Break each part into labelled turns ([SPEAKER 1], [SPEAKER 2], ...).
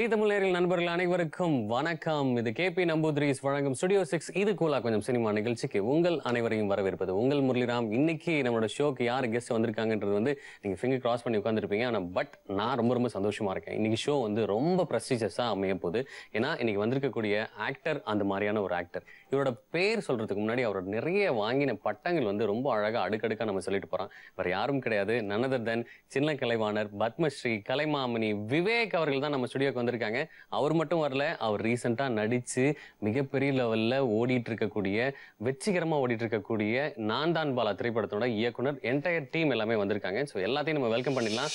[SPEAKER 1] ஜீ தமிழ் நேயர்கள் நண்பர்கள் அனைவருக்கும் வணக்கம். இது கேபி நம்பூதிரிஸ் வழங்கும் ஸ்டுடியோ 6 இது கூலா கொஞ்சம் சினிமா நிகழ்ச்சிக்கு உங்கள் அனைவரையும் வரவேற்பது உங்கள் முரளிராம். இன்னைக்கு நம்மளோட ஷோக்கு யார் கெஸ்ட் வந்திருக்காங்கன்றது வந்து நீங்க ஃபிங்கர் கிராஸ் பண்ணி உட்காந்துருப்பீங்க. ஆனா நான் ரொம்ப சந்தோஷமா இருக்கேன். இன்னைக்கு ஷோ வந்து ரொம்ப ப்ரெஸ்டீஜியஸா அமைய போகுது. ஏன்னா இன்னைக்கு வந்திருக்கக்கூடிய ஆக்டர் அந்த மாதிரியான ஒரு ஆக்டர். இவரோட பேர் சொல்றதுக்கு முன்னாடி அவரோட நிறைய வாங்கின பட்டங்கள் வந்து ரொம்ப அழகா அடுக்கடுக்கா நம்ம சொல்லிட்டு போறோம். வேற யாரும் கிடையாது, none other than சின்ன கலைவாணர் பத்மஸ்ரீ கலைமாமணி விவேக் அவர்கள் தான் நம்ம ஸ்டுடியோக்கு வந்திருக்காங்க. அவர் மட்டும் வரல, அவர் ரீசெண்டா நடிச்சு மிகப்பெரிய லெவல்ல வெற்றிகரமா ஓடிட்டு இருக்கக்கூடிய நான் தான் பாலா திரைப்படத்தோட இயக்குனர் என்டையர் டீம் எல்லாமே வந்திருக்காங்க. ஸோ எல்லாத்தையும் நம்ம வெல்கம் பண்ணிடலாம்.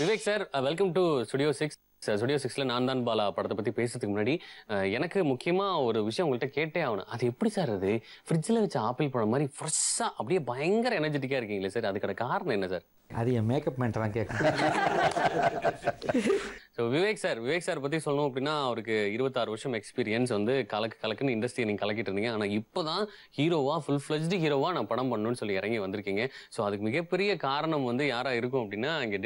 [SPEAKER 1] Vivek sir, welcome to studio 6. Studio 6ல நான் தான் பாலா படத்தை பத்தி பேசுறதுக்கு முன்னாடி எனக்கு முக்கியமா ஒரு விஷயம் உங்கள்கிட்ட கேட்டே ஆகணும். அது எப்படி சார், அது ஃப்ரிட்ஜில் வச்ச ஆப்பிள் பழம் மாதிரி ஃப்ரெஷ்ஷா அப்படியே பயங்கர எனர்ஜெட்டிக்கா இருக்கீங்களே சார், அதுக்கான காரணம் என்ன சார்?
[SPEAKER 2] அது என் மேக்கப் மேன்ட்ட தான் கேட்கணும்.
[SPEAKER 1] ஸோ விவேக் சார் பற்றி சொல்லணும் அப்படின்னா அவருக்கு 26 வருஷம் எக்ஸ்பீரியன்ஸ் வந்து கலக்குன்னு இண்டஸ்ட்ரியை நீங்கள் கலக்கிட்டு இருந்தீங்க. ஆனால் இப்போ தான் ஃபுல் ஃப்ளெஜ்டு ஹீரோவாக நான் படம் பண்ணணும்னு சொல்லி இறங்கி வந்திருக்கீங்க. ஸோ அதுக்கு மிகப்பெரிய காரணம் வந்து யாராக இருக்கும் அப்படின்னா இங்கே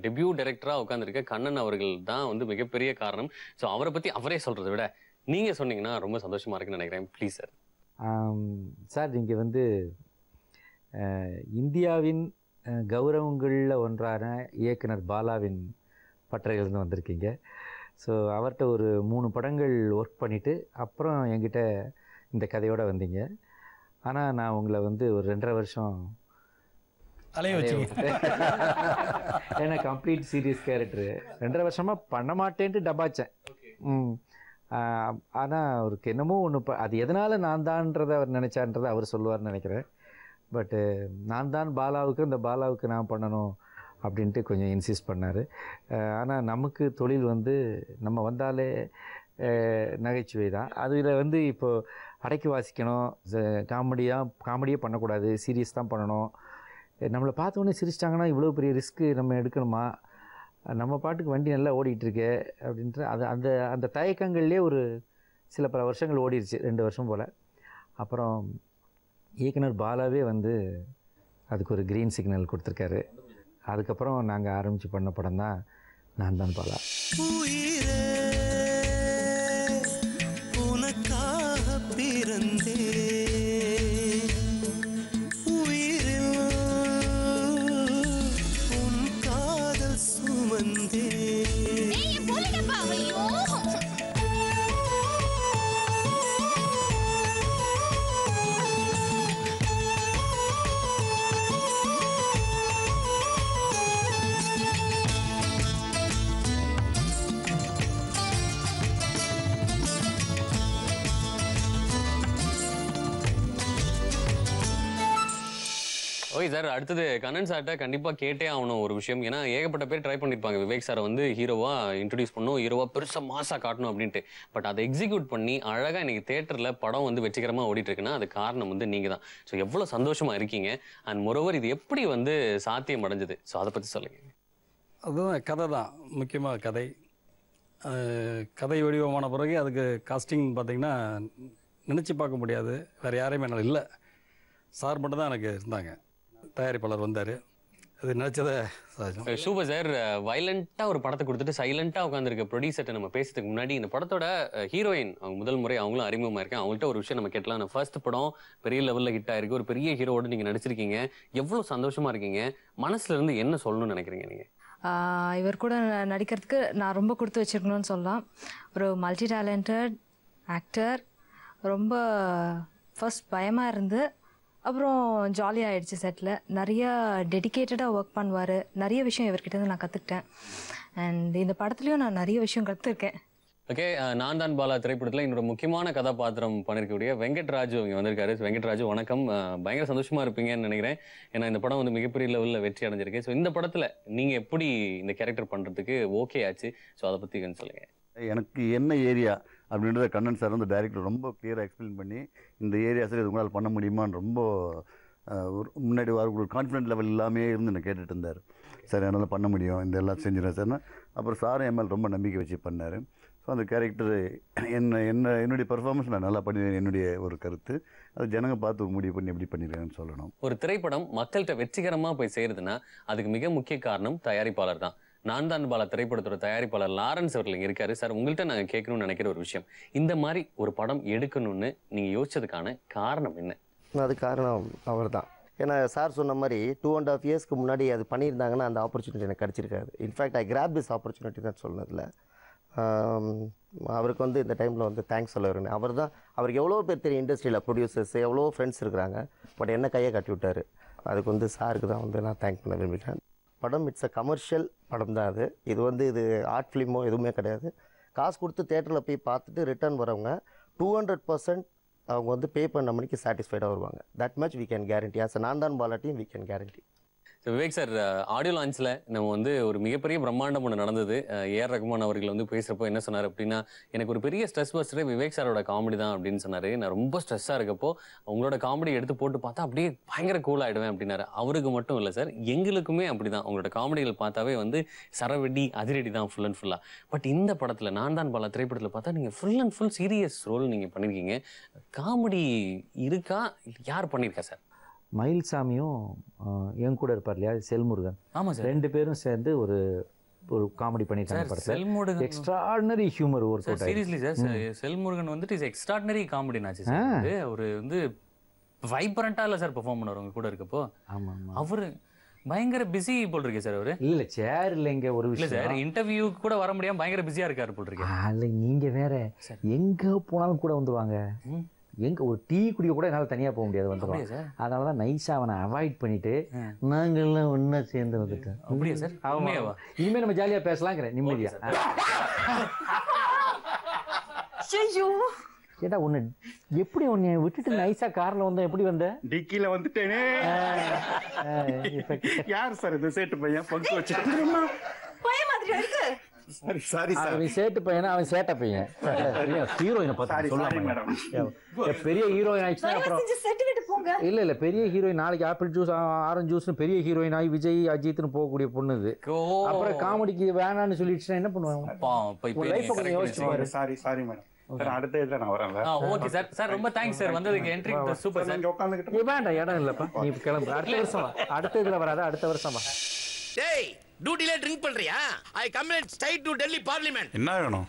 [SPEAKER 1] டெபியூ டைரக்டராக உட்காந்துருக்க கண்ணன் அவர்கள் தான் வந்து மிகப்பெரிய காரணம். ஸோ அவரை பற்றி அவரே சொல்கிறத விட நீங்கள் சொன்னீங்கன்னா ரொம்ப சந்தோஷமாக இருக்குன்னு நினைக்கிறேன். Please sir.
[SPEAKER 2] சார், நீங்கள் வந்து இந்தியாவின் கௌரவங்களில் ஒன்றான இயக்குனர் பாலாவின் பட்டறையிலிருந்து வந்திருக்கீங்க. ஸோ அவர்கிட்ட ஒரு 3 படங்கள் ஒர்க் பண்ணிவிட்டு அப்புறம் என்கிட்ட இந்த கதையோடு வந்தீங்க. ஆனால் நான் உங்களை வந்து ஒரு 2.5 வருஷம்
[SPEAKER 3] அலைய வச்சு
[SPEAKER 2] ஏன்னா கம்ப்ளீட் சீரியஸ் கேரக்டரு 2.5 வருஷமாக பண்ண மாட்டேன்ட்டு டபாச்சேன். ஆனால் அவருக்கு என்னமோ ஒன்று அது எதனால் நான் தான்றதை அவர் நினச்சான்றதை அவர் சொல்லுவார்னு நினைக்கிறேன். பட்டு நான் தான் பாலாவுக்கு இந்த பாலாவுக்கு நான் பண்ணணும் அப்படின்ட்டு கொஞ்சம் இன்சிஸ்ட் பண்ணார். ஆனால் நமக்கு தொழில் வந்து நம்ம வந்தாலே நகைச்சுவை தான். அதில் வந்து இப்போது அடக்கி வாசிக்கணும், காமெடியே பண்ணக்கூடாது, சீரியஸ் தான் பண்ணணும். நம்மளை பார்த்தோன்னே சிரிச்சிட்டாங்கன்னா இவ்வளோ பெரிய ரிஸ்க்கு நம்ம எடுக்கணுமா, நம்ம பாட்டுக்கு வண்டி நல்லா ஓடிட்டுருக்கே அப்படின்ட்டு அந்த அந்த தயக்கங்கள்லேயே ஒரு பல வருஷங்கள் ஓடிடுச்சு, 2 வருஷம் போல். அப்புறம் இயக்குனர் பாலாவே வந்து அதுக்கு ஒரு க்ரீன் சிக்னல் கொடுத்துருக்காரு. அதுக்கப்புறம் நாங்கள் ஆரம்பித்து பண்ண படம் தான் நான் தான் பாலா. உனக்காக பிறந்தே உயிரில் உன் காதல் சுமந்தே.
[SPEAKER 1] ஓகே சார், அடுத்தது கண்ணன் சார்கிட்ட கண்டிப்பாக கேட்டே ஆகணும் ஒரு விஷயம். ஏன்னா ஏகப்பட்ட பேர் ட்ரை பண்ணியிருப்பாங்க விவேக் சாரை வந்து ஹீரோவாக இன்ட்ரடியூஸ் பண்ணணும், ஹீரோவாக பெருசாக மாசாக காட்டணும் அப்படின்ட்டு. பட் அதை எக்ஸிக்யூட் பண்ணி அழகாக இன்னைக்கு தேட்டரில் படம் வந்து வெற்றிகரமாக ஓடிட்டு இருக்குன்னா அது காரணம் வந்து நீங்கள் தான். ஸோ எவ்வளோ சந்தோஷமாக இருக்கீங்க. அண்ட் மொரோவர் இது எப்படி வந்து சாத்தியம் அடைஞ்சது, ஸோ அதை பற்றி சொல்லுங்கள்.
[SPEAKER 3] அதுதான் கதை தான் முக்கியமாக. கதை வடிவமான பிறகு அதுக்கு காஸ்டிங் பார்த்திங்கன்னா நினச்சி பார்க்க முடியாது, வேறு யாரையுமே என்னால் இல்லை. சார் மட்டும் தான் எனக்கு இருந்தாங்க. தயாரிப்பாளர் வந்தார், அது நினச்சதை
[SPEAKER 1] சூப்பர் சார். வயலண்ட்டாக ஒரு படத்தை கொடுத்துட்டு சைலண்ட்டாக உட்காந்துருக்க ப்ரொடியூசர்கிட்ட நம்ம பேசுறதுக்கு முன்னாடி இந்த படத்தோட ஹீரோயின் அவங்க முதல் முறை அவங்களும் அறிமுகமாக இருக்கேன். அவங்கள்ட்ட ஒரு விஷயம் நம்ம கேட்டலாம். நான் ஃபர்ஸ்ட் படம் பெரிய லெவலில் ஹிட் ஆயிருக்கு, ஒரு பெரிய ஹீரோவோடு நீங்கள் நடிச்சிருக்கீங்க, எவ்வளோ சந்தோஷமாக இருக்கீங்க, மனசுல இருந்து என்ன சொல்லணும்னு நினைக்கிறீங்க நீங்கள்?
[SPEAKER 4] இவர் கூட நடிக்கிறதுக்கு நான் ரொம்ப கொடுத்து வச்சிருக்கணும்னு சொல்லலாம். ஒரு மல்டி டேலண்டட் ஆக்டர். ரொம்ப ஃபர்ஸ்ட் பயமாக இருந்து அப்புறம் ஜாலியாக ஆகிடுச்சு. செட்டில் நிறைய டெடிக்கேட்டடாக ஒர்க் பண்ணுவார். நிறைய விஷயம் இவர்கிட்ட நான் கற்றுக்கிட்டேன். அண்ட் இந்த படத்துலையும் நான் நிறைய விஷயம் கற்றுருக்கேன்.
[SPEAKER 1] ஓகே, நான் தான் பாலா திரைப்படத்தில் என்னோட முக்கியமான கதாபாத்திரம் பண்ணிருக்கக்கூடிய வெங்கட்ராஜு இங்கே வந்திருக்காரு. வெங்கட்ராஜு வணக்கம். பயங்கர சந்தோஷமா இருப்பீங்கன்னு நினைக்கிறேன். ஏன்னா இந்த படம் வந்து மிகப்பெரிய லெவலில் வெற்றி அடைஞ்சிருக்கு. ஸோ இந்த படத்தில் நீங்கள் எப்படி இந்த கேரக்டர் பண்ணுறதுக்கு ஓகே ஆச்சு, ஸோ அதை பற்றி கொஞ்சம் சொல்லுங்கள்.
[SPEAKER 5] எனக்கு என்ன ஏரியா அப்படின்றத கண்ணன் சார் வந்து டைரக்டர் ரொம்ப கிளியராக எக்ஸ்பிளைன் பண்ணி இந்த ஏரியா சார் இது உங்களால் பண்ண முடியுமான்னு ரொம்ப முன்னாடி ஒரு கான்ஃபிடென்ட் லெவல் இல்லாமே இருந்து என்னை கேட்டுட்டு இருந்தார். சார் என்னால் பண்ண முடியும், இந்த எல்லாம் செஞ்சிடறேன் சார்னா. அப்புறம் சாரும் என் மேல் ரொம்ப நம்பிக்கை வச்சு பண்ணார். ஸோ அந்த கேரக்டர் என்னுடைய பர்ஃபார்மன்ஸ் நான் நல்லா பண்ணிடுவேன் என்னுடைய ஒரு கருத்து. அது ஜனங்க பார்த்து முடிவு பண்ணி எப்படி பண்ணிடுறேன்னு சொல்லணும்.
[SPEAKER 1] ஒரு திரைப்படம் மக்கள்கிட்ட வெற்றிகரமாக போய் சேருதுன்னா அதுக்கு மிக முக்கிய காரணம் தயாரிப்பாளர் தான். நான் தான் பாலா திரைப்படத்தோட தயாரிப்பாளர் லாரன்ஸ் அவர்கள் இங்கே இருக்காரு. சார், உங்கள்கிட்ட நாங்கள் கேட்கணும்னு நினைக்கிற ஒரு விஷயம், இந்த மாதிரி ஒரு படம் எடுக்கணும்னு நீங்கள் யோசிச்சதுக்கான காரணம் என்ன?
[SPEAKER 6] அது காரணம் அவர் தான். ஏன்னா சார் சொன்ன மாதிரி 2.5 இயர்ஸ்க்கு முன்னாடி அது பண்ணியிருந்தாங்கன்னா அந்த ஆப்பர்ச்சுனிட்டி எனக்கு கிடச்சிருக்காது. In fact I grab this opportunity தான் சொன்னதில்ல. அவருக்கு வந்து இந்த டைமில் வந்து தேங்க்ஸ் சொல்ல வரேன். அவருக்கு எவ்வளோ பேர் தெரியும் இண்டஸ்ட்ரியில், ப்ரொடியூசர்ஸ் எவ்வளோ ஃப்ரெண்ட்ஸ் இருக்கிறாங்க. பட் என்ன கையை கட்டி விட்டார். அதுக்கு வந்து சாருக்கு தான் வந்து நான் தேங்க் பண்ண விரும்புகிறேன். படம் இட்ஸ் அ கமர்ஷியல் படம் தான். இது ஆர்ட் ஃபிலிமோ எதுவுமே கிடையாது. காசு கொடுத்து தேட்டரில் போய் பார்த்துட்டு ரிட்டர்ன் வரவங்க 200% அவங்க வந்து பே பண்ண மணிக்கு சாட்டிஸ்ஃபைடாக வருவாங்க. That much we can guarantee. As நான் தான் Bala team we can guarantee.
[SPEAKER 1] Vivek sir, audio லான்ச்சில் நம்ம வந்து ஒரு மிகப்பெரிய பிரம்மாண்டம் ஒன்று நடந்தது. ஏஆர் ரகுமான் அவர்கள் வந்து பேசுகிறப்போ என்ன சொன்னார் அப்படின்னா, எனக்கு ஒரு பெரிய ஸ்ட்ரெஸ் பஸ்டரே விவேக் சாரோட காமெடி தான் அப்படின்னு சொன்னார். நான் ரொம்ப ஸ்ட்ரெஸ்ஸாக இருக்கப்போ உங்களோட காமெடி எடுத்து போட்டு பார்த்தா அப்படியே பயங்கர கூல் ஆகிடுவேன் அப்படின்னாரு. அவருக்கு மட்டும் இல்லை சார், எங்களுக்குமே அப்படி தான். உங்களோட காமெடிகள் பார்த்தாவே வந்து சரவெடி அதிரடி தான் ஃபுல் அண்ட் ஃபுல்லாக. பட் இந்த படத்தில் நான் தான் பாலா திரைப்படத்தில் பார்த்தா நீங்கள் full and full serious role நீங்கள் பண்ணியிருக்கீங்க. காமெடி இருக்கா, யார் பண்ணியிருக்கா சார்?
[SPEAKER 2] மயில்சாமியும் என் கூட இருப்பார் இல்லையா, செல்முருகன்.
[SPEAKER 1] ஆமாம் சார்,
[SPEAKER 2] 2 பேரும் சேர்ந்து ஒரு காமெடி பண்ணிட்டாங்க படத்தில்.
[SPEAKER 1] Cell Murugan
[SPEAKER 2] extraordinary humour work out.
[SPEAKER 1] Seriously sir, Cell Murugan வந்துட்டு இஸ் எக்ஸ்ட்ராடினரி காமெடி நாச்சு சார். ஒரு வந்து வைப்ரண்டா இல்ல சார் பெர்ஃபார்ம் பண்ணுவார் உங்க கூட இருக்கப்போ.
[SPEAKER 2] ஆமா,
[SPEAKER 1] அவரு பயங்கர பிஸி போல் இருக்கே சார். அவரு
[SPEAKER 2] இல்ல சேர் இல்லைங்க ஒரு
[SPEAKER 1] இல்ல
[SPEAKER 2] விஷயம்
[SPEAKER 1] சார், இன்டர்வியூ கூட வர முடியாம பயங்கர பிஸியா இருக்காரு போல் இருக்கு.
[SPEAKER 2] இல்ல நீங்க வேற, எங்க போனாலும் கூட வந்துருவாங்க. எங்க ஒரு டீ குடிக்க கூட என்னால் தனியாக போக முடியாது, வந்துடுவாங்க. அதனால தான் நைஸாக அவனை அவாய்ட் பண்ணிட்டு நாங்கள்லாம் ஒன்றா சேர்ந்து வந்துட்டேன்.
[SPEAKER 1] அப்படியே சார்?
[SPEAKER 2] இனிமேல் நம்ம ஜாலியாக பேசலாங்கிறேன், நிம்மதியா. கேட்டா ஒன்று எப்படி உன்னை விட்டுட்டு நைஸாக காரில் வந்தேன், எப்படி வந்த?
[SPEAKER 7] டிக்கில வந்துட்டேனே. யார் சார் இது சேட்டு பையன் பங்கு வச்சு? சாரி சாரி சார்,
[SPEAKER 2] அவன் சேட்டு பையனா, அவன் சேட்ட பையன். ஹீரோயினை பார்த்து சொல்லலாம், பெரிய ஹீரோயின் ஆயிடுச்சுன்னா அப்புறம் இல்ல பெரிய ஹீரோயின் நாளைக்கு ஆப்பிள் ஜூஸ் ஆரஞ்சு ஜூஸ்னு பெரிய ஹீரோயின் ஆகி விஜய் அஜித்னு போகக்கூடிய பொண்ணு இது. அப்புறம் காமெடிக்கு வேணான்னு சொல்லிடுச்சுன்னா என்ன பண்ணுவாங்க? யோசிச்சு.
[SPEAKER 7] சாரி சாரி மேடம், அடுத்த இதுல நான் வரேன்.
[SPEAKER 1] Okay sir. சார் ரொம்ப தேங்க்ஸ் சார், வந்ததுக்கு என்ட்ரி சூப்பர் சார்.
[SPEAKER 7] உட்கார்ந்துகிட்டு
[SPEAKER 2] வேண்டாம், இடம் இல்லப்பா, நீ கிளம்பு. அடுத்த வருஷம் அடுத்த இதுல வராத, அடுத்த வருஷம் வா.
[SPEAKER 8] டேய், டியூட்டில ட்ரிங்க் பண்றியா? I commit straight to Delhi parliament.
[SPEAKER 9] என்ன வேணும்?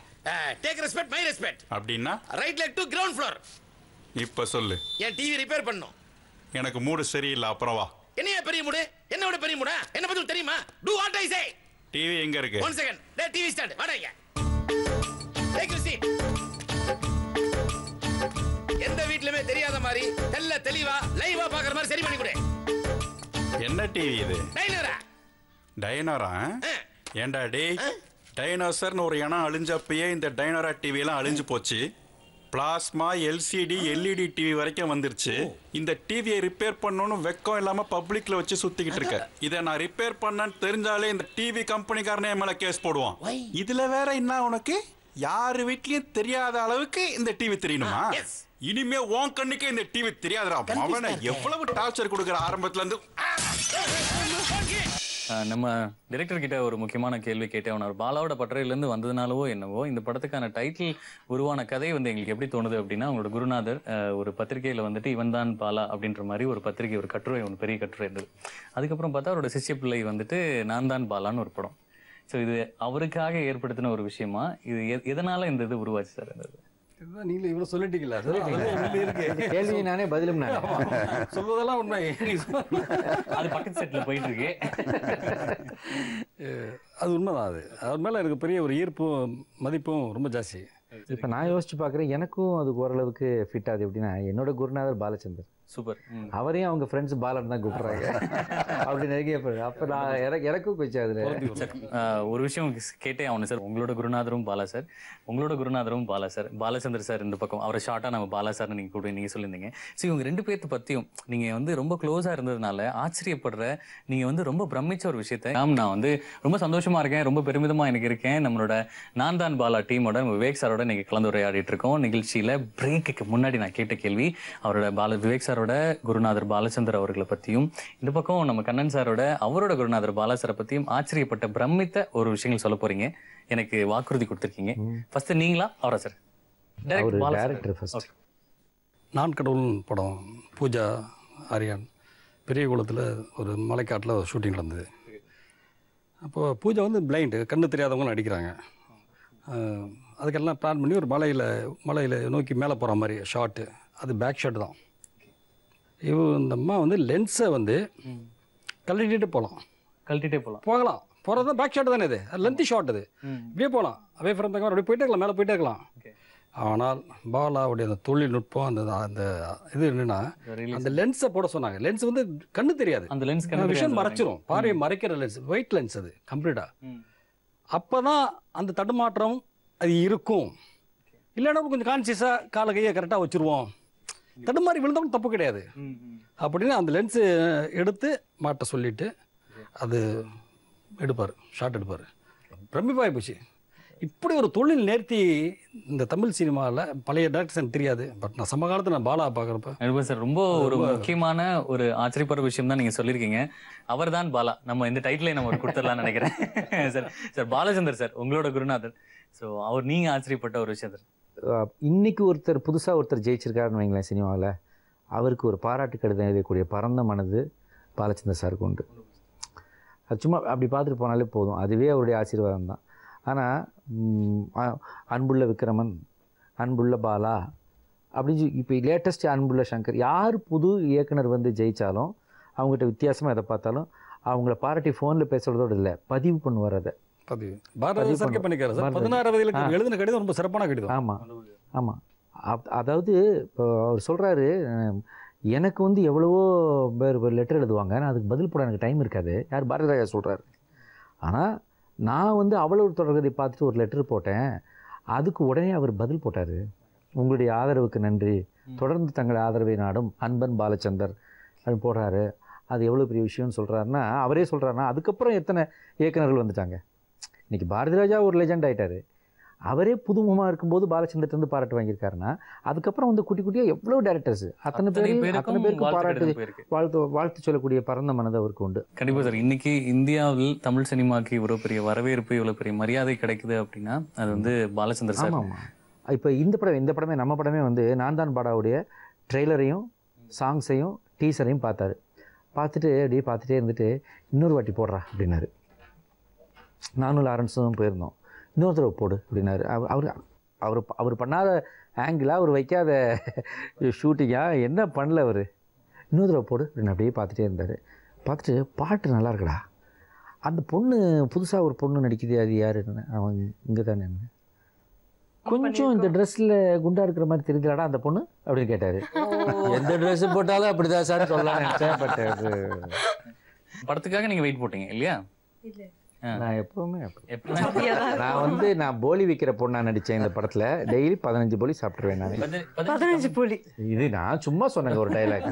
[SPEAKER 8] Take respect, my respect.
[SPEAKER 9] அப்படினா
[SPEAKER 8] right leg to ground floor.
[SPEAKER 9] இப்ப சொல்லு.
[SPEAKER 8] என் டிவி ரிப்பேர் பண்ணனும்.
[SPEAKER 9] எனக்கு மூடு சரியில்லை, அப்புறம் வா.
[SPEAKER 8] என்னைய பெரிய மூடு? என்னோட பெரிய மூடா? என்ன பத்தி தெரியுமா? Do what I say.
[SPEAKER 9] TV எங்க இருக்கு?
[SPEAKER 8] 1 செகண்ட். டேய், டிவி ஸ்டாண்ட் வாடா. Take you seat. எந்த வீட்லயுமே தெரியாத மாதிரி தெல்ல தெளிவா லைவா பாக்குற மாதிரி சரி பண்ணி கொடு.
[SPEAKER 9] என்ன டிவி இது?
[SPEAKER 8] டைனரா?
[SPEAKER 9] டைனரா? ஏண்டா டேய், டைனோசர்னு ஒரு இனம் அழிஞ்சப்பயே இந்த டைனரா டிவி எல்லாம் அழிஞ்சு போச்சு. பிளாஸ்மா, எல்சிடி, எல்இடி டிவி வரைக்கும் வந்துருச்சு. இந்த டிவியை ரிப்பேர் பண்ணணும்னு வெக்கம் இல்லாம பப்ளிக்ல வச்சு சுத்திக்கிட்டு இருக்க. இதை நான் ரிப்பேர் பண்ணேன்னு தெரிஞ்சாலே இந்த டிவி கம்பெனிக்காரனே மேல கேஸ் போடுவான். இதுல வேற என்ன உனக்கு? யாரு வீட்லயும் தெரியாத அளவுக்கு இந்த டிவி தெரியணுமா? இனிமே உன் கண்ணுக்கே இந்த டிவி தெரியாதுடா. அவனை எவ்வளவு டார்ச்சர் கொடுக்குற ஆரம்பத்துல இருந்து.
[SPEAKER 1] நம்ம டைரக்டர் கிட்ட ஒரு முக்கியமான கேள்வி கேட்டேன். அவர் பாலாவோட பட்டறையிலேருந்து வந்ததுனாலவோ என்னவோ இந்த படத்துக்கான டைட்டில் உருவான கதை வந்து எங்களுக்கு எப்படி தோணுது அப்படின்னா, அவங்களோட குருநாதர் ஒரு பத்திரிகையில் வந்துட்டு இவன் தான் பாலா அப்படின்ற மாதிரி ஒரு பத்திரிகை, ஒரு கட்டுரை, ஒன்று பெரிய கட்டுரை இருந்தது. அதுக்கப்புறம் பார்த்தா அவரோட சிஷ்ய பிள்ளை வந்துட்டு நான் தான் பாலான்னு ஒரு படம். ஸோ இது அவருக்காக ஏற்படுத்தின ஒரு விஷயமா? இது எதனால இந்த இது உருவாச்சு சார்? இருந்தது
[SPEAKER 3] இதுதான் நீங்களே இவ்வளோ சொல்லிட்டீங்களா?
[SPEAKER 2] கேள்வி நானே பதிலும் நானே
[SPEAKER 3] சொல்வதெல்லாம் உண்மை.
[SPEAKER 1] அது பக்கத்து செட்டில் போயிட்டு இருக்கு.
[SPEAKER 3] அது உண்மைதான். அது மேலே எனக்கு பெரிய ஒரு ஈர்ப்பும் மதிப்பும் ரொம்ப ஜாஸ்தி.
[SPEAKER 2] இப்போ நான் யோசிச்சு பார்க்குறேன், எனக்கும் அது ஓரளவுக்கு ஃபிட் ஆகுது. எப்படின்னா, என்னோட குருநாதர் பாலச்சந்தர்,
[SPEAKER 1] சூப்பர்.
[SPEAKER 2] அவரையும் அவங்க ஃப்ரெண்ட்ஸ் பாலன் தான் கூப்பிட்றாங்க. அப்படி நிறைய பேர். அப்போ நான் எனக்கும் கொஞ்சம் அதில்
[SPEAKER 1] ஒரு விஷயம் கேட்டே ஆகணும் சார். உங்களோட குருநாதரும் பாலா சார், உங்களோட குருநாதரும் பாலா சார், பாலச்சந்தர் சார் இந்த பக்கம், அவரை ஷார்ட்டாக நம்ம பாலா சார்னு நீங்கள் கூட நீங்கள் சொல்லியிருந்தீங்க. ஸோ இவங்க 2 பேர்த்து பற்றியும் நீங்கள் வந்து ரொம்ப க்ளோஸாக இருந்ததுனால ஆச்சரியப்படுற, நீங்கள் வந்து ரொம்ப பிரமிச்ச ஒரு விஷயத்தை நான் வந்து ரொம்ப சந்தோஷமாக இருக்கேன், ரொம்ப பெருமிதமாக எனக்கு இருக்கேன். நம்மளோட நான் தான் பாலா டீமோட விவேக் சாரோட நீங்கள் கலந்துரையாடிட்டு இருக்கோம். நிகழ்ச்சியில் பிரேக்குக்கு முன்னாடி நான் கேட்ட கேள்வி, அவரோட விவேக் சார்
[SPEAKER 10] சாரோட குருநாதர் பாலச்சந்தர் அவர்களை பற்றியும், இந்த பக்கம் நம்ம கண்ணன் சாரோட அவரோட குருநாதர் பாலா சாரை பற்றியும் ஆச்சரியப்பட்ட பிரமித்த ஒரு விஷயங்கள் சொல்ல போறீங்க. எனக்கு வாக்குறுதி கொடுத்துருக்கீங்க. ஃபர்ஸ்ட் நீங்களா அவரா சார்?
[SPEAKER 2] Director first.
[SPEAKER 3] நான் கடவுள் படம் பூஜா ஆரியான் பெரிய குளத்தில் ஒரு மலைக்காட்டில் ஷூட்டிங் நடந்தது. அப்போது பூஜா வந்து பிளைண்டு, கண்ணு தெரியாதவங்க நடிக்கிறாங்க. அதுக்கெல்லாம் பிளான் பண்ணி ஒரு மலையில் நோக்கி மேலே போகிற மாதிரி ஷாட்டு, அது பேக் ஷாட் தான். இந்த அம்மா வந்து லென்ஸை வந்து கழட்டிகிட்டு போகலாம் போகிறது தான் பேக் ஷாட் தானே, இது லென்த்தி ஷாட், அது இப்படியே போகலாம், அவே ஃப்ரம் த கேமரா அப்படியே போயிட்டே இருக்கலாம், மேலே போயிட்டே இருக்கலாம். ஆனால் பாலாவுடைய அந்த தொழில்நுட்பம் அந்த இது என்னன்னா, அந்த லென்ஸை போட சொன்னாங்க. லென்ஸ் வந்து கண்ணு தெரியாது,
[SPEAKER 10] அந்த லென்ஸ்
[SPEAKER 3] விஷயம் மறைச்சிரும், பார்வையை மறைக்கிற லென்ஸ், ஒயிட் லென்ஸ் அது கம்ப்ளீட்டாக. அப்போதான் அந்த தடுமாற்றம் அது இருக்கும். இல்லைன்னா கொஞ்சம் கான்சியஸாக காலை கையை கரெக்டாக வச்சுருவோம், தடுமாறி விழுந்தவங்க தப்பு கிடையாது அப்படின்னு அந்த லென்ஸு எடுத்து மாட்ட சொல்லிட்டு அது எடுப்பார், ஷார்ட் எடுப்பார். பிரமிப்பாகி போச்சு. இப்படி ஒரு தொழில் நேர்த்தி இந்த தமிழ் சினிமாவில் பழைய டேரக்டர்ஸ் தெரியாது. பட் நான் சமகாலத்தில் நான் பாலா பார்க்குறப்ப
[SPEAKER 10] சார் ரொம்ப ஒரு முக்கியமான ஒரு ஆச்சரியப்படுற விஷயம் தான் நீங்கள் சொல்லியிருக்கீங்க. அவர் தான் பாலா. நம்ம இந்த டைட்டிலை நம்ம கொடுத்துடலாம்னு நினைக்கிறேன். சார் சார் பாலச்சந்தர் சார் உங்களோட குருநாதர். ஸோ அவர் நீங்கள் ஆச்சரியப்பட்ட ஒரு விஷயம் சார்.
[SPEAKER 2] இன்னைக்கு புதுசாக ஒருத்தர் ஜெயிச்சிருக்காருன்னு வைங்களேன் சினிமாவில், அவருக்கு ஒரு பாராட்டு கடிதம் எழுதக்கூடிய பரந்த மனது பாலச்சந்தர் சாருக்கு உண்டு. அது சும்மா அப்படி பார்த்துட்டு போனாலே போதும், அதுவே அவருடைய ஆசீர்வாதம் தான். ஆனால் அன்புள்ள விக்ரமன், அன்புள்ள பாலா அப்படின்னு இப்போ லேட்டஸ்ட் அன்புள்ள சங்கர், யார் புது இயக்குனர் வந்து ஜெயித்தாலும் அவங்ககிட்ட வித்தியாசமாக எதை பார்த்தாலும் அவங்கள பாராட்டி ஃபோனில் பேசுகிறதோடு இல்லை, பதிவு பண்ணுவார். அதை
[SPEAKER 3] எழுதின கடிதம் ரொம்ப சிறப்பான கடிதம்.
[SPEAKER 2] ஆமாம் ஆமாம். அதாவது இப்போ அவர் சொல்கிறாரு, எனக்கு வந்து எவ்வளவோ பேர் லெட்டர் எழுதுவாங்க, நான் அதுக்கு பதில் போட எனக்கு டைம் இருக்காது. யார் பாரதிராஜா சொல்கிறாரு. ஆனால் நான் வந்து அவ்வளவு தொடர்கதை பார்த்துட்டு ஒரு லெட்டர் போட்டேன், அதுக்கு உடனே அவர் பதில் போட்டார். உங்களுடைய ஆதரவுக்கு நன்றி, தொடர்ந்து தங்கள் ஆதரவை நாடும் அன்பன் பாலச்சந்தர் அது போடுறாரு. அது எவ்வளோ பெரிய விஷயம்னு சொல்கிறாருன்னா, அவரே சொல்கிறாருன்னா அதுக்கப்புறம் எத்தனை இயக்குநர்கள் வந்துட்டாங்க. இன்றைக்கி பாரதிராஜா ஒரு லெஜெண்ட் ஆகிட்டார். அவரே புதுமுகமாக இருக்கும்போது பாலச்சந்திரத்து பாராட்டு வாங்கியிருக்காருன்னா, அதுக்கப்புறம் வந்து குட்டி குட்டியாக எவ்வளோ டேரக்டர்ஸ் அத்தனை பேருக்கு பாராட்டு வாழ்த்து சொல்லக்கூடிய பரந்த மனது அவருக்கு உண்டு.
[SPEAKER 10] கண்டிப்பாக சார். இன்னைக்கு இந்தியாவில் தமிழ் சினிமாக்கு இவ்வளோ பெரிய வரவேற்பு, இவ்வளோ பெரிய மரியாதை கிடைக்குது அப்படின்னா அது வந்து பாலச்சந்தர் சார்.
[SPEAKER 2] ஆமாம். இப்போ இந்த படமே நம்ம படமே வந்து நான் தான் பாடாவுடைய ட்ரெய்லரையும் சாங்ஸையும் டீசரையும் பார்த்துட்டு அப்படியே பார்த்துட்டே இருந்துட்டு இன்னொரு வாட்டி போடுறா அப்படின்னாரு. நானும் லாரன்ஸும் போயிருந்தோம். இன்னொரு தடவை போடு அப்படின்னாரு. அவர் பண்ணாத ஆங்கிளாக, அவர் வைக்காத ஷூட்டிங்காக என்ன பண்ணல அவர். இன்னொரு தடவை போடு அப்படின்னு அப்படியே பார்த்துட்டே இருந்தார். பார்த்துட்டு பாட்டு நல்லா இருக்குடா, அந்த பொண்ணு புதுசாக ஒரு பொண்ணு நடிக்குது, அது யாருன்னு. அவன் இங்கே தானே கொஞ்சம் இந்த ட்ரெஸ்ஸில் குண்டா இருக்கிற மாதிரி தெரிஞ்சாடா அந்த பொண்ணு அப்படின்னு கேட்டார். எந்த ட்ரெஸ்ஸு போட்டாலும் அப்படி தான் சார் சொல்லலாம் நினச்சேன். பட் அது
[SPEAKER 10] படத்துக்காக நீங்கள் வெயிட் போட்டீங்க இல்லையா?
[SPEAKER 2] நான் எப்பவுமே நான் போலி விற்கிற பொண்ணா நடிச்சேன் இந்த படத்துல. டெய்லி 15 போலி சாப்பிட்டுருவேன் நான்.
[SPEAKER 4] 15 போலி
[SPEAKER 2] இது நான் சும்மா சொன்னேங்க ஒரு டைலாக்.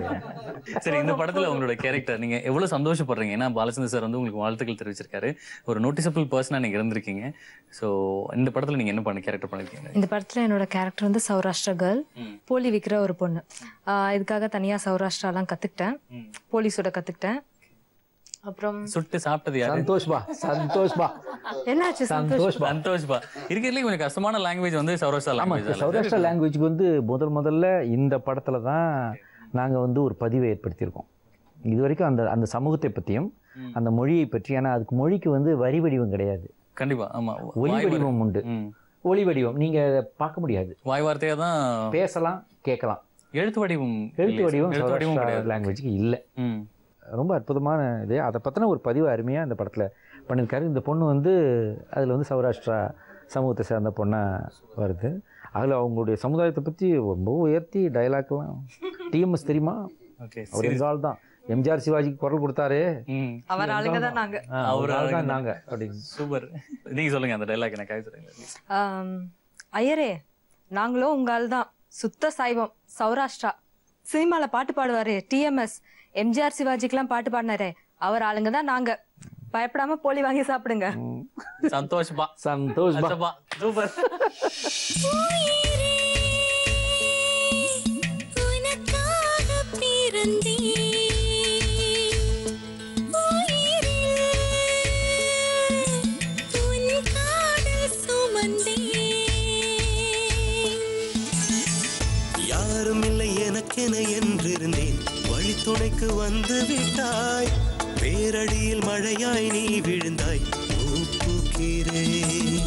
[SPEAKER 10] சரி, இந்த படத்துல உங்களோட கேரக்டர் நீங்க எவ்வளவு சந்தோஷப்படுறீங்க? ஏன்னா பாலச்சந்தர் சார் வந்து உங்களுக்கு வாழ்த்துக்கள் தெரிவிச்சிருக்காரு. ஒரு நோட்டிசபிள் பர்சனா நீங்க இருந்திருக்கீங்க. ஸோ இந்த படத்துல நீங்க என்ன கேரக்டர் பண்ணிருக்கீங்க?
[SPEAKER 4] இந்த படத்துல என்னோட கேரக்டர் வந்து சௌராஷ்டிரா கேர்ள், போலி விற்கிற ஒரு பொண்ணு. இதுக்காக தனியா சௌராஷ்டிராலாம் கத்துக்கிட்டேன், போலீஸோட கத்துக்கிட்டேன். அப்புறம்
[SPEAKER 10] சுட்டு சாப்பிட்டது யாரு?
[SPEAKER 2] சந்தோஷ்பா.
[SPEAKER 4] என்னாச்சு?
[SPEAKER 10] சந்தோஷ்பா இருக்கிறதுல கொஞ்சம் கஷ்டமான லாங்குவேஜ் வந்து சௌராஷ்டிரா லாங்குவேஜ்.
[SPEAKER 2] சௌராஷ்டிரா லாங்குவேஜ்க்கு வந்து முதல்ல இந்த படத்துல தான் நாங்க வந்து ஒரு பதிவை ஏற்படுத்தியிருக்கோம். இது வரைக்கும் அந்த சமூகத்தை பற்றியும் அந்த மொழியை பற்றி. ஏன்னா அதுக்கு மொழிக்கு வந்து வரி வடிவம் கிடையாது.
[SPEAKER 10] கண்டிப்பா. ஆமா,
[SPEAKER 2] ஒலி வடிவம் உண்டு. ஒலி வடிவம் நீங்க பார்க்க முடியாது,
[SPEAKER 10] வாய் வார்த்தையா தான் பேசலாம்
[SPEAKER 2] கேட்கலாம்.
[SPEAKER 10] எழுத்து வடிவம்
[SPEAKER 2] லாங்குவேஜ்க்கு இல்லை. ரொம்ப அற்புதமான இது. அதை பற்றின ஒரு பதிவு அருமையாக இந்த படத்தில் பண்ணியிருக்காரு. இந்த பொண்ணு வந்து அதில் வந்து சௌராஷ்டிரா சமூகத்தை சேர்ந்த பொண்ணாக வருது. அதில் அவங்களுடைய சமுதாயத்தை பற்றி ரொம்ப உயர்த்தி டைலாக்லாம். டிஎம்எஸ் தெரியுமா? அவர் எங்கால் தான் எம்ஜிஆர் சிவாஜிக்கு குரல் கொடுத்தாரு.
[SPEAKER 4] அவர் ஆளுங்க தான் நாங்க,
[SPEAKER 2] அவர் ஆளுங்க நாங்க அப்படின்னு.
[SPEAKER 10] சூப்பர். நீங்க சொல்லுங்க அந்த டைலாக் எனக்கு சொல்லுங்க.
[SPEAKER 4] ஐயரே, நாங்களும் உங்க ஆள் தான், சுத்த சைவம், சௌராஷ்டிரா. சினிமால பாட்டு பாடுவாரு டிஎம்எஸ், எம்ஜிஆர் சிவாஜிக்கெல்லாம் பாட்டு பாடினாரே அவர் ஆளுங்க தான் நாங்க. பயப்படாம போலி வாங்கி சாப்பிடுங்க.
[SPEAKER 10] சந்தோஷ்பா. சூப்பர்.
[SPEAKER 11] உனக்காக வீட்டுக்கு வந்து விட்டாய், பேரடியில் மழையாய் நீ விழுந்தாய், பூக்கிறேன்.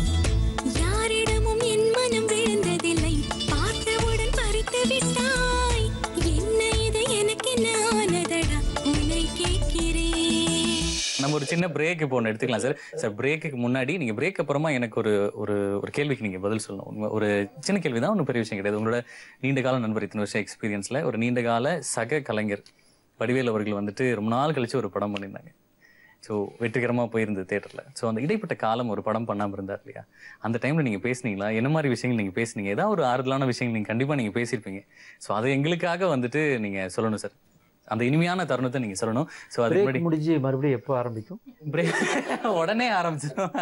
[SPEAKER 12] யாரிடமும் என் மனம் விழுந்ததில்லை, பார்த்தவுடன் பறித்து விட்டாய், என்ன இது எனக்கு என்ன ஆனதடா, உன்னை கேட்கிறேன்.
[SPEAKER 10] நம்ம ஒரு சின்ன பிரேக் இப்போ ஒன்று எடுத்துக்கலாம் சார். சார் பிரேக்குக்கு முன்னாடி நீங்கள் பிரேக் அப்புறமா எனக்கு ஒரு ஒரு ஒரு கேள்விக்கு நீங்கள் பதில் சொல்லணும். ஒரு சின்ன கேள்வி தான், ஒன்றும் பெரிய விஷயம் கிடையாது. உங்களோட நீண்ட கால நண்பர், இத்தனை வருஷம் எக்ஸ்பீரியன்ஸில் ஒரு நீண்ட கால சக கலைஞர் வடிவேல் அவர்கள் வந்துட்டு ரொம்ப நாள் கழிச்சு ஒரு படம் பண்ணியிருந்தாங்க. ஸோ வெற்றிகரமாக போயிருந்தது தேட்டரில். ஸோ அந்த இடைப்பட்ட காலம் ஒரு படம் பண்ணாமல் இருந்தார் இல்லையா, அந்த டைமில் நீங்கள் பேசுனீங்களா? என்ன மாதிரி விஷயங்கள் நீங்கள் பேசுனீங்க? ஏதாவது ஒரு ஆறுதலான விஷயங்கள் நீங்கள் கண்டிப்பாக நீங்கள் பேசியிருப்பீங்க. ஸோ அதை எங்களுக்காக வந்துட்டு நீங்கள் சொல்லணும் சார், அந்த இனிமையான தருணத்தை நீங்கள் சொல்லணும். ஸோ அது
[SPEAKER 2] முடிஞ்சு மறுபடியும் எப்போ ஆரம்பிக்கும்?
[SPEAKER 10] உடனே ஆரம்பிச்சிடும்.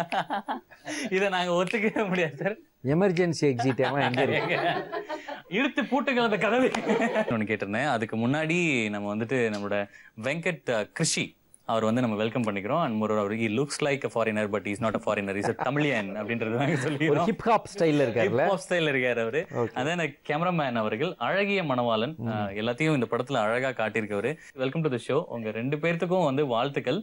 [SPEAKER 10] இதை நாங்கள் ஒத்துக்கவே முடியாது சார்.
[SPEAKER 2] எமர்ஜென்சி எக்ஸிட் எங்க இருக்கு?
[SPEAKER 10] இழுத்து பூட்டுங்கள் அந்த கதவை. ஒன்று கேட்டிருந்தேன். அதுக்கு முன்னாடி நம்ம வந்துட்டு நம்மளோட வெங்கட் கிருஷி அவர் வந்து நம்ம வெல்கம் பண்ணிக்கிறோம். அண்ட் மோர் அவர் he looks like a foreigner but he's not a foreigner, he's a Tamilian அப்படின்றது நாங்கள் சொல்லிடுறோம்.
[SPEAKER 2] ஹிப் ஹாப் ஸ்டைலில் இருக்காருல்ல,
[SPEAKER 10] ஹிப் ஹாப் ஸ்டைலில் இருக்காரு அவரு. அதான் கேமராமேன் அவர்கள் அழகிய மணவாளன் எல்லாத்தையும் இந்த படத்துல அழகா காட்டியிருக்கவர். Welcome to the show. உங்க ரெண்டு பேர்த்துக்கும் வந்து வாழ்த்துக்கள்.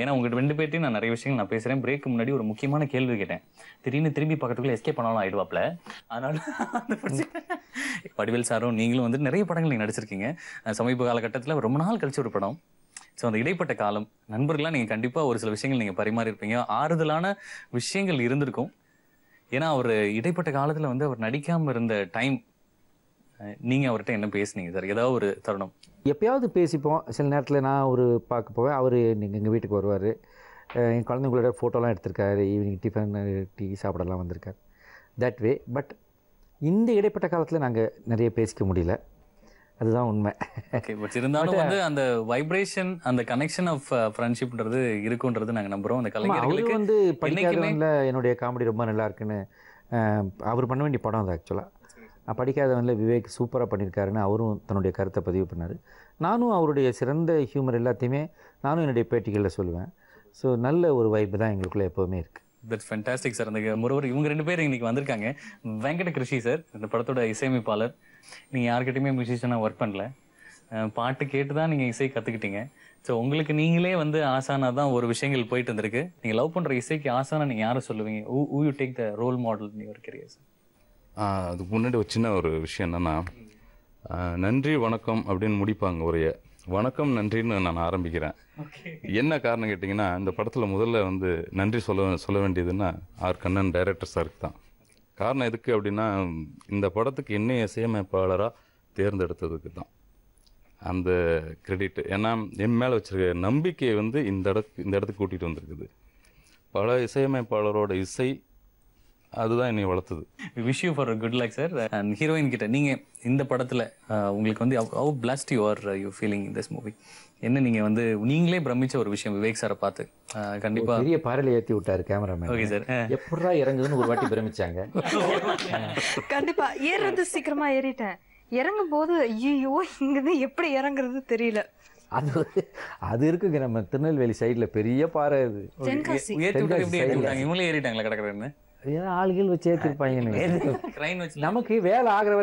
[SPEAKER 10] ஏன்னா உங்க ரெண்டு பேர்ட்டையும் நான் நிறைய விஷயங்கள் நான் பேசுறேன். பிரேக்கு முன்னாடி ஒரு முக்கியமான கேள்வி கேட்டேன். திடீர்னு திரும்பி பக்கத்துக்குள்ள எஸ்கேப் பண்ணாலும் ஆயிடுவாப்ல. அதனால வடிவேல் சாரும் நீங்களும் வந்து நிறைய படங்கள் நீங்க நடிச்சிருக்கீங்க. சமீப காலகட்டத்தில் ரொம்ப நாள் கழிச்சு ஒரு படம். ஸோ அந்த இடைப்பட்ட காலம் நண்பர்களாக நீங்கள் கண்டிப்பாக ஒரு சில விஷயங்கள் நீங்கள் பரிமாறி இருப்பீங்க, ஆறுதலான விஷயங்கள் இருந்திருக்கும். ஏன்னா அவர் இடைப்பட்ட காலத்தில் வந்து அவர் நடிக்காமல் இருந்த டைம் நீங்கள் அவர்கிட்ட என்ன பேசுனீங்க சார்? ஏதாவது ஒரு தருணம்?
[SPEAKER 2] எப்பயாவது பேசிப்போம். சில நேரத்தில் நான் ஒரு பார்க்க போவேன், அவர் எங்கள் வீட்டுக்கு வருவார். என் குழந்தைங்களோட ஃபோட்டோலாம் எடுத்திருக்காரு, ஈவினிங் டிஃபன் டீ சாப்பிடலாம் வந்திருக்கார். That way. பட் இந்த இடைப்பட்ட காலத்தில் நாங்கள் நிறைய பேசிக்க முடியல, அதுதான் உண்மை.
[SPEAKER 10] ஓகே, பட் இருந்தாலும் வந்து அந்த வைப்ரேஷன், அந்த கனெக்ஷன் ஆஃப் ஃப்ரெண்ட்ஷிப்ன்றது இருக்குன்றது நாங்கள் நம்புகிறோம். அந்த கலைஞர்களுக்கு
[SPEAKER 2] வந்து படிக்காதவன்ல என்னுடைய காமெடி ரொம்ப நல்லா இருக்குன்னு அவர் பண்ண வேண்டிய படம் அது. ஆக்சுவலாக படிக்காதவன்ல விவேக் சூப்பராக பண்ணியிருக்காருன்னு அவரும் தன்னுடைய கருத்தை பதிவு பண்ணார். நானும் அவருடைய சிறந்த ஹியூமர் எல்லாத்தையுமே நானும் என்னுடைய பேட்டிகளில் சொல்லுவேன். ஸோ நல்ல ஒரு வைப்பு தான் எங்களுக்குள்ளே எப்போவுமே இருக்குது.
[SPEAKER 10] That's fantastic sir. அந்த முறவர் இவங்க ரெண்டு பேரும் இன்னைக்கு வந்திருக்காங்க. வெங்கட கிருஷி சார் இந்த படத்தோட இசையமைப்பாளர். நீங்கள் யார்கிட்டையுமே மியூசிஷியனாக ஒர்க் பண்ணல, பாட்டு கேட்டு தான் நீங்கள் இசை கற்றுக்கிட்டீங்க. ஸோ உங்களுக்கு நீங்களே வந்து ஆசானாக தான் ஒரு விஷயங்கள் போயிட்டு இருந்திருக்கு. நீங்கள் லவ் பண்ணுற இசைக்கு ஆசானா நீங்கள் யாரை சொல்லுவீங்க? Who you take the role model in your career sir?
[SPEAKER 13] அதுக்கு முன்னாடி ஒரு சின்ன ஒரு விஷயம் என்னென்னா, நன்றி வணக்கம் அப்படின்னு முடிப்பாங்க உரையை. வணக்கம் நன்றின்னு நான் ஆரம்பிக்கிறேன். என்ன காரணம் கேட்டிங்கன்னா, இந்த படத்தில் முதல்ல வந்து நன்றி சொல்ல வேண்டியதுன்னா ஆர் கண்ணன் டைரக்டர் சாருக்கு தான். காரணம் எதுக்கு அப்படின்னா, இந்த படத்துக்கு என்ன இசையமைப்பாளராக தேர்ந்தெடுத்ததுக்கு தான் அந்த கிரெடிட். ஏன்னா என் மேலே வச்சுருக்க நம்பிக்கையை வந்து இந்த இடத்துக்கு கூட்டிகிட்டு வந்திருக்குது. பல இசையமைப்பாளரோட இசை அதுதான் என்னை வளர்த்தது.
[SPEAKER 10] Wish you for good luck sir. And heroine கிட்ட நீங்கள் இந்த படத்தில் உங்களுக்கு வந்து how blessed you are you feeling in this movie? என்ன நீங்கள் வந்து நீங்களே பிரமிச்ச ஒரு விஷயம் விவேக் சாரை பார்த்து? கண்டிப்பாக
[SPEAKER 2] பெரிய பாறையில் ஏற்றி விட்டார் கேமராமேன்.
[SPEAKER 10] Okay sir.
[SPEAKER 2] எப்படா இறங்குதுன்னு ஒரு வாட்டி பிரமிச்சாங்க.
[SPEAKER 4] கண்டிப்பாக ஏறுறது சீக்கிரமாக ஏறிட்டேன். இறங்கும் போது ஐயோ இங்கே எப்படி இறங்குறது தெரியல.
[SPEAKER 2] அது இருக்குங்க, நம்ம திருநெல்வேலி சைடில் பெரிய பாறை. அது
[SPEAKER 10] இவங்களே ஏறிட்டாங்களா கிடக்குறேன்னு?
[SPEAKER 2] ஆளுகள் வச்சு ஏற்றிருப்பாங்க. நமக்கு வேலை ஆகிற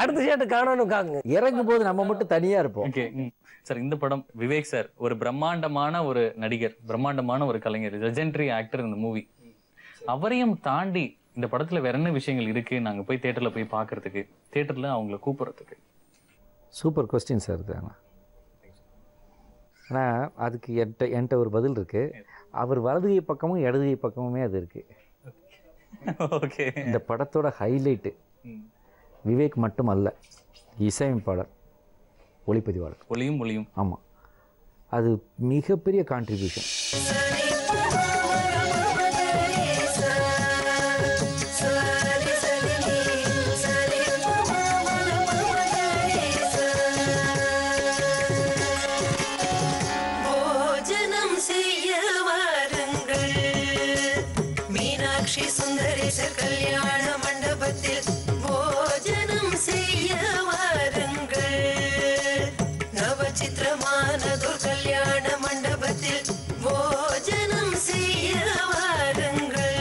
[SPEAKER 2] அடுத்த ஷாட்டு காணணும். இறங்கும் போது நம்ம மட்டும் தனியா இருப்போம்.
[SPEAKER 10] சார் இந்த படம் விவேக் சார் ஒரு பிரம்மாண்டமான ஒரு நடிகர், பிரம்மாண்டமான ஒரு கலைஞர், லெஜெண்டரி ஆக்டர் இந்த மூவி. அவரையும் தாண்டி இந்த படத்துல வேற என்ன விஷயங்கள் இருக்கு நாங்க போய் தியேட்டர்ல போய் பாக்குறதுக்கு, தியேட்டர்ல அவங்கள கூப்பிடுறதுக்கு?
[SPEAKER 2] சூப்பர் கொஸ்டின் சார் இது. ஆனால் அதுக்கு என்கிட்ட ஒரு பதில் இருக்குது. அவர் வலதுகை பக்கமும் இடதுகை பக்கமுமே அது இருக்குது.
[SPEAKER 10] ஓகே,
[SPEAKER 2] இந்த படத்தோட ஹைலைட்டு விவேக் மட்டும் அல்ல, இசையமைப்பாளர், ஒளிப்பதிவாளர்.
[SPEAKER 10] ஒளியும்
[SPEAKER 2] ஆமாம், அது மிகப்பெரிய கான்ட்ரிபியூஷன்.
[SPEAKER 12] கல்யாண மண்டபத்தில் போஜனம் செய்ய வாருங்கள். நவச்சித்திரமானதொரு கல்யாண மண்டபத்தில் போஜனம் செய்ய வாருங்கள்.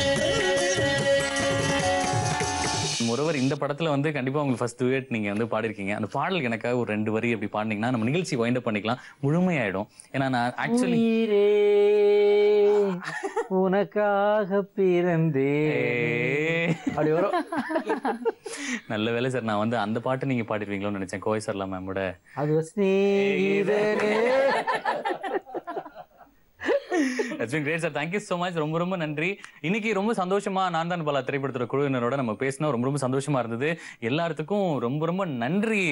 [SPEAKER 10] ஒருவர் இந்த படத்துல வந்து கண்டிப்பா உங்களுக்கு ஃபர்ஸ்ட் டூயட் நீங்க வந்து பாடிருக்கீங்க. அந்த பாடல் எனக்காக ஒரு 2 வரி அப்படி பாடினீங்கன்னா நம்ம நிகழ்ச்சி வைண்ட் அப் பண்ணிக்கலாம், முழுமையாயிடும். ஏன்னா நான் ஆக்சுவலி
[SPEAKER 2] உனக்காக பிறந்தே அப்படி வரும்.
[SPEAKER 10] நல்ல வேலை சார், நான் வந்து அந்த பாட்டு நீங்க பாடிருவீங்களோன்னு நினைச்சேன், கோவை சர்லா மேமோட.
[SPEAKER 2] அது ஸ்நேகிதனே.
[SPEAKER 10] That's been great sir. Thank you so much. ரொம்ப ரொம்ப நன்றி. இன்னைக்கு ரொம்ப சந்தோஷமா நான் தான் பாலா திரைப்படத்தோட குழுவினரோட நம்ம பேசினோம். ரொம்ப ரொம்ப சந்தோஷமா இருந்தது. எல்லாத்துக்கும் ரொம்ப ரொம்ப நன்றி.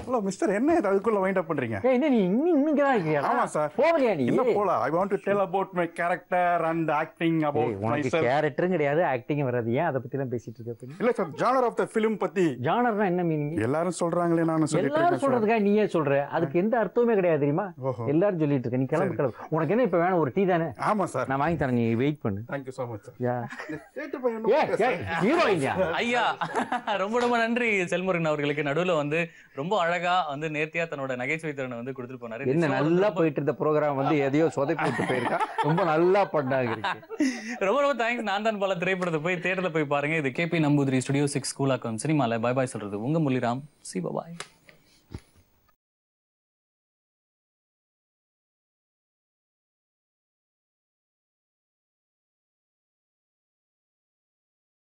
[SPEAKER 7] ஹலோ மிஸ்டர், என்ன இது அதுக்குள்ள வைண்ட் அப் பண்றீங்க?
[SPEAKER 2] என்ன நீ இன்னும் இருக்கியா?
[SPEAKER 7] ஆமா சார்.
[SPEAKER 2] போகலையா நீ?
[SPEAKER 7] என்ன போல? I want to tell about my character and acting about
[SPEAKER 2] உனக்கு கேரக்டரும் கிடையாது, ஆக்டிங் வராது. ஏன் அதை பத்தி எல்லாம் பேசிட்டு இருக்க?
[SPEAKER 7] இல்ல sir, genre of the film பத்தி.
[SPEAKER 2] ஜானர்னா என்ன மீனிங்?
[SPEAKER 7] எல்லாரும் சொல்றாங்களே, நானும் சொல்லிட்டு இருக்கேன்.
[SPEAKER 2] எல்லாரும் சொல்றதுக்காக நீயே சொல்ற? அதுக்கு எந்த அர்த்தமே கிடையாது தெரியுமா? எல்லாரும் சொல்லிட்டு இருக்க. நீ கிளம்பு கிளம்பு. உனக்கு என்ன இப்ப வேணும்? ஒரு டீ தானே?
[SPEAKER 7] ஆமா சார்,
[SPEAKER 2] நான் வாங்கி தரேன், நீ வெயிட் பண்ணு.
[SPEAKER 7] Thank you so much sir.
[SPEAKER 2] யா
[SPEAKER 7] சேட்டு பையன்
[SPEAKER 2] ஹீரோயின்யா
[SPEAKER 10] ஐயா ரொம்ப ரொம்ப நன்றி செல்முருகன் அவர்களுக்கு. நடுவுல வந்து ரொம்ப அழகா வந்து நேர்த்தியா தன்னோட நகைச்சுவை திறனை வந்து கொடுத்துட்டு போனாரு.
[SPEAKER 2] என்ன நல்லா போயிட்டு இருந்த ப்ரோக்ராம் வந்து எதையோ சொதப்பி விட்டு போயிருக்கா. ரொம்ப நல்லா பண்ணாங்க.
[SPEAKER 10] ரொம்ப ரொம்ப தேங்க்ஸ். நான் தான் பாலா திரைப்படத்தை போய் தியேட்டர்ல போய் பாருங்க. இது கேபி நம்பூதிரி ஸ்டுடியோ 6 ஸ்கூல் ஆக்கம் சினிமால பை பாய் சொல்றது உங்க முரளிராம். சி பாய்.